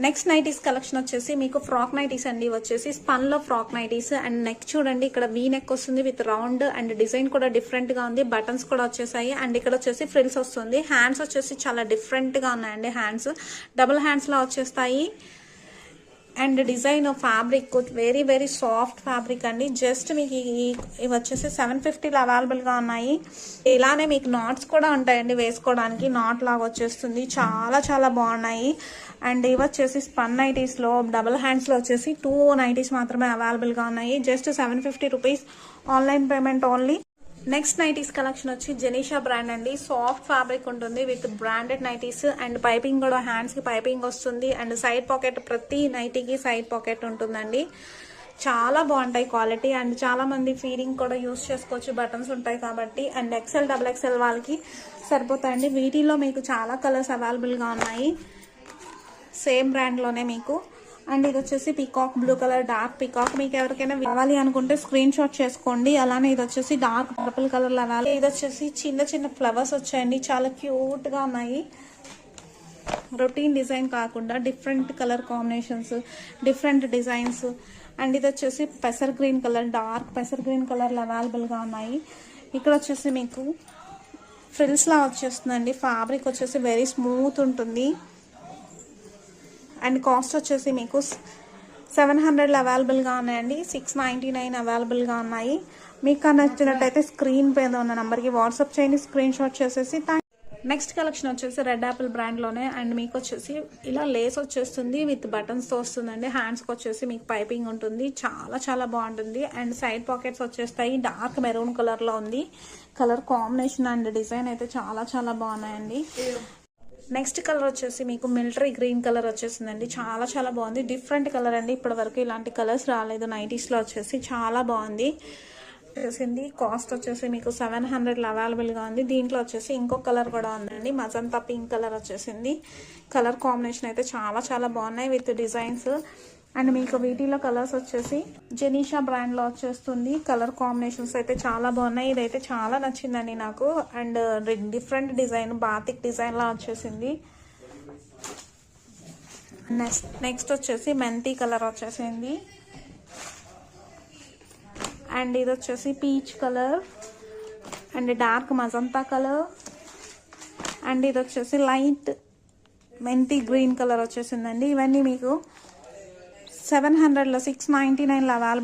Next nighties collection వచ్చేసి మీకు frock nighties అండి. వచ్చేసి స్పన్ లో ఫ్రాక్ నైటీస్ అండ్ నెక్ చూడండి, ఇక్కడ వీ నెక్ వస్తుంది విత్ రౌండ్ అండ్ డిజైన్ కూడా డిఫరెంట్ గా ఉంది. బటన్స్ కూడా వచ్చేసాయి అండ్ ఇక్కడ వచ్చేసి ఫ్రిల్స్ వస్తుంది. హ్యాండ్స్ వచ్చేసి చాలా డిఫరెంట్ గా ఉన్నాయండి. హ్యాండ్స్ డబుల్ హ్యాండ్స్ లా వచ్చేస్తాయి and design fabric very very soft fabric అండి. జస్ట్ మీకు ఇవి వచ్చేసి 750లో అవైలబుల్ గా ఉన్నాయి. ఇలానే మీకు నాట్స్ కూడా ఉంటాయండి వేసుకోవడానికి. నాట్ లాగా వచ్చేస్తుంది, చాలా చాలా బాగున్నాయి. అండ్ ఇవి వచ్చేసి స్పన్ నైటీస్ లో డబుల్ హ్యాండ్స్ లో వచ్చేసి 2 నైటీస్ మాత్రమే అవైలబుల్ గా ఉన్నాయి. Just 750 rupees, online payment only. Next nighties collection వచ్చి జెనీషా బ్రాండ్ అండి. సాఫ్ట్ ఫ్యాబ్రిక్ ఉంటుంది with branded nighties and piping కూడా హ్యాండ్స్ కి పైపింగ్ వస్తుంది అండ్ సైడ్ పాకెట్, ప్రతి నైటీకి సైడ్ పాకెట్ ఉంటుందండి. చాలా బాగుంటాయి క్వాలిటీ అండ్ చాలా మంది ఫీడింగ్ కూడా యూస్ చేసుకోవచ్చు, బటన్స్ ఉంటాయి కాబట్టి. అండ్ ఎక్సెల్ డబుల్ ఎక్సెల్ వాళ్ళకి సరిపోతాయండి. వీటిలో మీకు చాలా కలర్స్ అవైలబుల్ గా ఉన్నాయి సేమ్ బ్రాండ్ లోనే మీకు. అండ్ ఇది వచ్చేసి peacock blue colour, dark peacock. మీకు ఎవరికైనా కావాలి అనుకుంటే స్క్రీన్ షాట్ చేసుకోండి. అలానే ఇది వచ్చేసి డార్క్ పర్పుల్ కలర్ లో అవ్వాలి. ఇది వచ్చేసి చిన్న చిన్న ఫ్లవర్స్ వచ్చాయండి, చాలా క్యూట్ గా ఉన్నాయి. రొటీన్ డిజైన్ కాకుండా different colour combinations, different designs. And ఇది వచ్చేసి పెసర్ గ్రీన్ కలర్, డార్క్ పెసర్ గ్రీన్ కలర్ లో అవైలబుల్ గా ఉన్నాయి. ఇక్కడ వచ్చేసి మీకు ఫ్రిల్స్ లా వచ్చేస్తుందండి. ఫ్యాబ్రిక్ వచ్చేసి వెరీ స్మూత్ ఉంటుంది అండ్ కాస్ట్ వచ్చేసి మీకు 700 అవైలబుల్ గా ఉన్నాయండి. 699 అవైలబుల్ గా ఉన్నాయి. మీకు నచ్చినట్టయితే స్క్రీన్ పైన ఉన్న నంబర్ కి వాట్సాప్ చేయండి, స్క్రీన్ షాట్ చేసేసి. నెక్స్ట్ కలెక్షన్ వచ్చేసి రెడ్ యాపిల్ బ్రాండ్ లోనే అండ్ మీకు వచ్చేసి ఇలా లేస్ వచ్చేస్తుంది విత్ బటన్స్ తో వస్తుందండి. హ్యాండ్స్ కి వచ్చేసి మీకు పైపింగ్ ఉంటుంది, చాలా చాలా బాగుంటుంది. అండ్ సైడ్ పాకెట్స్ వచ్చేస్తాయి. డార్క్ మెరూన్ కలర్ లో ఉంది. కలర్ కాంబినేషన్ అండ్ డిజైన్ అయితే చాలా చాలా బాగున్నాయండి. నెక్స్ట్ కలర్ వచ్చేసి మీకు మిలిటరీ గ్రీన్ కలర్ వచ్చేసిందండి. చాలా చాలా బాగుంది, డిఫరెంట్ కలర్ అండి. ఇప్పటి వరకు ఇలాంటి కలర్స్ రాలేదు నైటీస్ లో. వచ్చేసి చాలా బాగుంది వచ్చేసింది. కాస్ట్ వచ్చేసి మీకు 700 అవైలబుల్ గా ఉంది. దీంట్లో వచ్చేసి ఇంకో కలర్ కూడా ఉందండి, మజంతా పింక్ కలర్ వచ్చేసింది. కలర్ కాంబినేషన్ అయితే చాలా చాలా బాగున్నాయి విత్ డిజైన్స్. అండ్ మీకు వీటిలో కలర్స్ వచ్చేసి జెనీషా బ్రాండ్ లో వచ్చేస్తుంది. కలర్ కాంబినేషన్స్ అయితే చాలా బాగున్నాయి. ఇదైతే చాలా నచ్చిందండి నాకు. And different design, batik design లా వచ్చేసింది. నెక్స్ట్ వచ్చేసి మెంతి కలర్ వచ్చేసింది. అండ్ ఇది వచ్చేసి peach colour and dark magenta colour and ఇది వచ్చేసి లైట్ మెంతి గ్రీన్ కలర్ వచ్చేసిందండి. ఇవన్నీ మీకు 700లో 699 అవైలబుల్